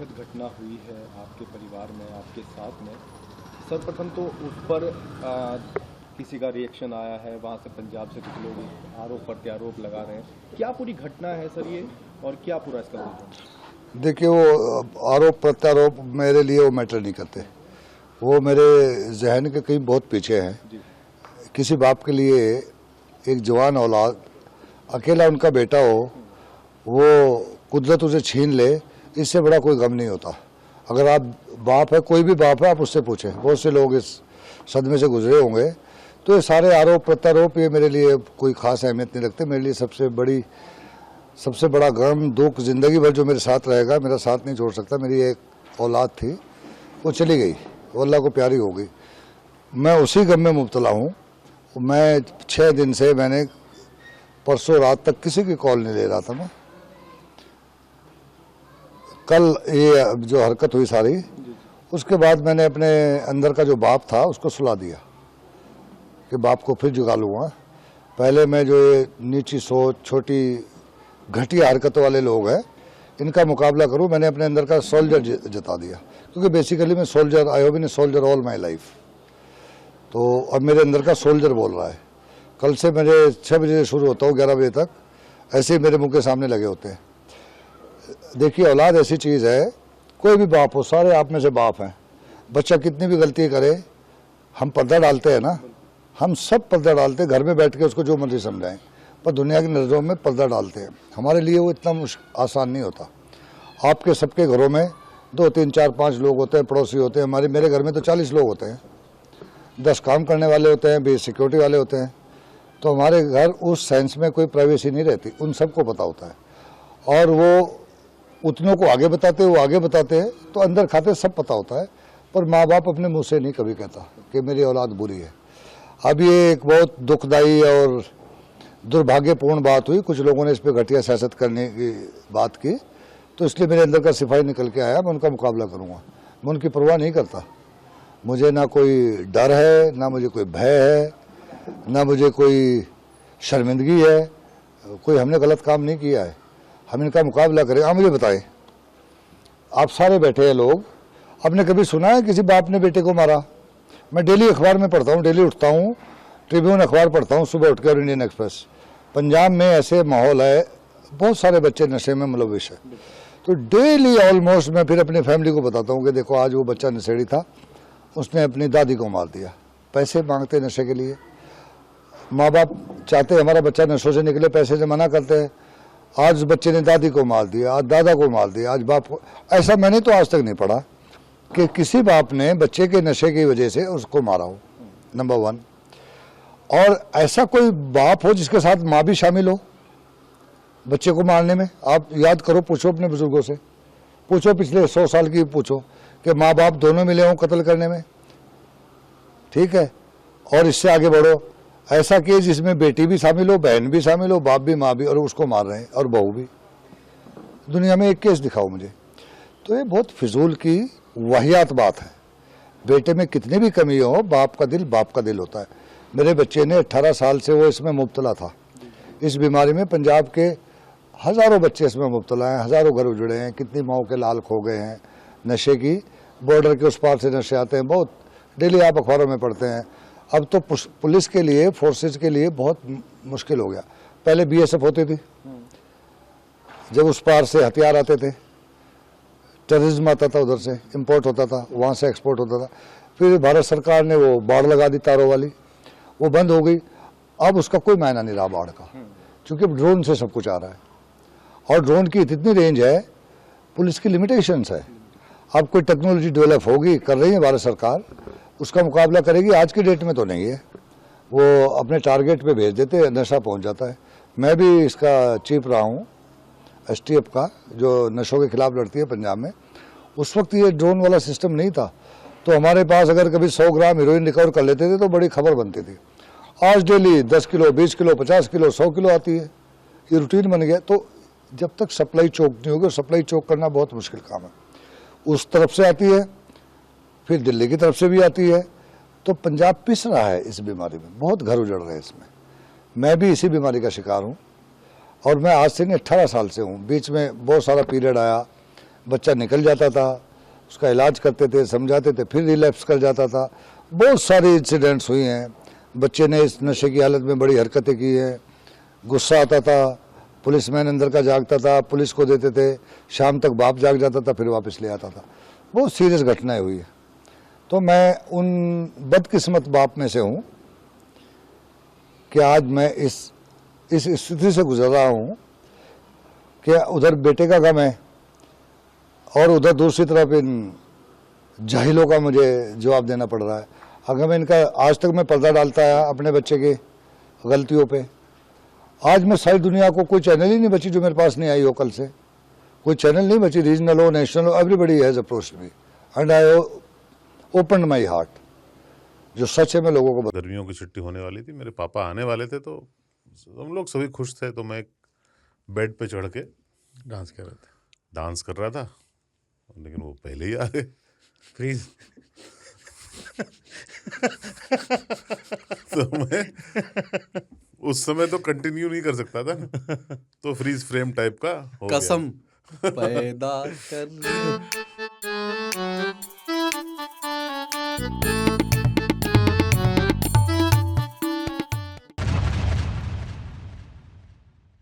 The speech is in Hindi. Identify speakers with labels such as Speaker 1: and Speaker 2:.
Speaker 1: दुखद घटना हुई है आपके परिवार में, आपके साथ में। सर्वप्रथम तो उस पर किसी का रिएक्शन आया है, वहाँ से पंजाब से कुछ लोग आरोप प्रत्यारोप लगा रहे हैं। क्या पूरी घटना है सर ये, और क्या पूरा इसका है?
Speaker 2: देखिए, वो आरोप प्रत्यारोप मेरे लिए वो मैटर नहीं करते। वो मेरे जहन के कहीं बहुत पीछे हैं। किसी बाप के लिए एक जवान औलाद, अकेला उनका बेटा हो, वो कुदरत उसे छीन ले, इससे बड़ा कोई गम नहीं होता। अगर आप बाप है, कोई भी बाप है, आप उससे पूछें, बहुत से लोग इस सदमे से गुजरे होंगे। तो ये सारे आरोप प्रत्यारोप ये मेरे लिए कोई खास अहमियत नहीं रखते। मेरे लिए सबसे बड़ा गम, दुख जिंदगी भर जो मेरे साथ रहेगा, मेरा साथ नहीं छोड़ सकता। मेरी एक औलाद थी, वो चली गई, वो अल्लाह को प्यारी हो गई। मैं उसी गम में मुब्तला हूँ। मैं 6 दिन से, मैंने परसों रात तक किसी की कॉल नहीं ले रहा था। मैं कल ये जो हरकत हुई सारी, उसके बाद मैंने अपने अंदर का जो बाप था उसको सुला दिया कि बाप को फिर जगा लूँगा। पहले मैं जो ये नीची सोच, छोटी घटिया हरकतों वाले लोग हैं, इनका मुकाबला करूं। मैंने अपने अंदर का सोल्जर जता दिया, क्योंकि बेसिकली मैं soldier, I have been a soldier all my life. तो अब मेरे अंदर का सोल्जर बोल रहा है। कल से मेरे 6 बजे से शुरू होता हूँ, 11 बजे तक ऐसे ही मेरे मुंह के सामने लगे होते हैं। देखिए, औलाद ऐसी चीज़ है, कोई भी बाप हो, सारे आप में से बाप हैं। बच्चा कितनी भी गलती करे, हम पर्दा डालते हैं ना, हम सब पर्दा डालते हैं। घर में बैठ के उसको जो मर्जी समझाएं, पर दुनिया की नज़रों में पर्दा डालते हैं। हमारे लिए वो इतना आसान नहीं होता। आपके सबके घरों में 2, 3, 4, 5 लोग होते हैं, पड़ोसी होते हैं। मेरे घर में तो 40 लोग होते हैं, 10 काम करने वाले होते हैं, 20 सिक्योरिटी वाले होते हैं। तो हमारे घर उस सेंस में कोई प्राइवेसी नहीं रहती, उन सबको पता होता है। और वो उतनों को आगे बताते, वो आगे बताते हैं, तो अंदर खाते सब पता होता है। पर माँ बाप अपने मुँह से नहीं कभी कहता कि मेरी औलाद बुरी है। अब ये एक बहुत दुखदायी और दुर्भाग्यपूर्ण बात हुई। कुछ लोगों ने इस पर घटिया सियासत करने की बात की, तो इसलिए मेरे अंदर का सिपाही निकल के आया। मैं उनका मुकाबला करूंगा, मैं उनकी परवाह नहीं करता। मुझे ना कोई डर है, ना मुझे कोई भय है, ना मुझे कोई शर्मिंदगी है। कोई हमने गलत काम नहीं किया है, हम इनका मुकाबला करें। आप मुझे बताएं, आप सारे बैठे हैं लोग, आपने कभी सुना है किसी बाप ने बेटे को मारा? मैं डेली अखबार में पढ़ता हूँ, डेली उठता हूँ, ट्रिब्यून अखबार पढ़ता हूँ सुबह उठ के, और इंडियन एक्सप्रेस। पंजाब में ऐसे माहौल है, बहुत सारे बच्चे नशे में मुलविस है। तो डेली ऑलमोस्ट मैं फिर अपनी फैमिली को बताता हूँ कि देखो, आज वो बच्चा नशेड़ी था, उसने अपनी दादी को मार दिया। पैसे मांगते नशे के लिए, माँ बाप चाहते हमारा बच्चा नशों से निकले, पैसे से मना करते हैं। आज उस बच्चे ने दादी को मार दिया, आज दादा को मार दिया, आज बाप को। ऐसा मैंने तो आज तक नहीं पढ़ा कि किसी बाप ने बच्चे के नशे की वजह से उसको मारा हो, नंबर 1। और ऐसा कोई बाप हो जिसके साथ माँ भी शामिल हो बच्चे को मारने में। आप याद करो, पूछो अपने बुजुर्गों से, पूछो पिछले 100 साल की पूछो कि माँ बाप दोनों मिले हों कत्ल करने में, ठीक है। और इससे आगे बढ़ो, ऐसा केस जिसमें बेटी भी शामिल हो, बहन भी शामिल हो, बाप भी माँ भी, और उसको मार रहे हैं, और बहू भी। दुनिया में एक केस दिखाओ मुझे। तो ये बहुत फिजूल की वाहियात बात है। बेटे में कितनी भी कमी हो, बाप का दिल होता है। मेरे बच्चे ने 18 साल से वो इसमें मुब्तला था, इस बीमारी में। पंजाब के हज़ारों बच्चे इसमें मुब्तला हैं, हज़ारों घर उजड़े हैं, कितनी माओं के लाल खो गए हैं नशे की। बॉर्डर के उस पार से नशे आते हैं, बहुत डेली आप अखबारों में पढ़ते हैं। अब तो पुलिस के लिए, फोर्सेज के लिए बहुत मुश्किल हो गया। पहले BSF होती थी, जब उस पार से हथियार आते थे, टेररिज्म आता था, उधर से इंपोर्ट होता था, वहाँ से एक्सपोर्ट होता था। फिर भारत सरकार ने वो बाड़ लगा दी तारों वाली, वो बंद हो गई। अब उसका कोई मायना नहीं रहा बाढ़ का, क्योंकि ड्रोन से सब कुछ आ रहा है। और ड्रोन की इतनी रेंज है, पुलिस की लिमिटेशंस है। अब कोई टेक्नोलॉजी डेवलप होगी, कर रही है भारत सरकार, उसका मुकाबला करेगी। आज की डेट में तो नहीं है, वो अपने टारगेट पे भेज देते हैं, नशा पहुंच जाता है। मैं भी इसका चीफ रहा हूँ, STF का, जो नशों के खिलाफ लड़ती है पंजाब में। उस वक्त ये ड्रोन वाला सिस्टम नहीं था, तो हमारे पास अगर कभी 100 ग्राम हीरोइन रिकवर कर लेते थे तो बड़ी खबर बनती थी। आज daily 10 kilo, 20 kilo, 50 kilo, 100 kilo आती है, ये रूटीन बन गया। तो जब तक सप्लाई चोक नहीं होगी, सप्लाई चोक करना बहुत मुश्किल काम है। उस तरफ से आती है, फिर दिल्ली की तरफ से भी आती है। तो पंजाब पिस रहा है इस बीमारी में, बहुत घर उजड़ रहे हैं इसमें। मैं भी इसी बीमारी का शिकार हूँ, और मैं आज से नहीं 18 साल से हूँ। बीच में बहुत सारा पीरियड आया, बच्चा निकल जाता था, उसका इलाज करते थे, समझाते थे, फिर रिलैप्स कर जाता था। बहुत सारे इंसिडेंट्स हुए हैं। बच्चे ने इस नशे की हालत में बड़ी हरकतें की हैं। गुस्सा आता था, पुलिसमैन अंदर का जागता था, पुलिस को देते थे, शाम तक बाप जाग जाता था, फिर वापस ले आता था। बहुत सीरियस घटनाएं हुई है। तो मैं उन बदकिस्मत बाप में से हूँ कि आज मैं इस स्थिति से गुजर रहा हूँ कि उधर बेटे का गम है और उधर दूसरी तरफ इन जाहिलों का मुझे जवाब देना पड़ रहा है। अगर मैं इनका आज तक मैं पर्दा डालता आया अपने बच्चे के गलतियों पे, आज मैं सारी दुनिया को कोई चैनल ही नहीं बची जो मेरे पास नहीं आई हो कल से। कोई चैनल नहीं बची, रीजनल हो, नेशनल हो, everybody has approached me and I opened my heart. जो सच है मैं लोगों को
Speaker 3: गर्मियों की छुट्टी होने वाली थी, मेरे पापा आने वाले थे, तो हम लोग सभी खुश थे। तो मैं एक बेड पे चढ़ के
Speaker 4: डांस कर रहे थे,
Speaker 3: डांस कर रहा था, लेकिन वो पहले ही आ गए।
Speaker 4: फ्रीज।
Speaker 3: तो मैं उस समय तो कंटिन्यू नहीं कर सकता था ना, तो फ्रीज फ्रेम टाइप का हो गया।
Speaker 4: कसम पैदा कर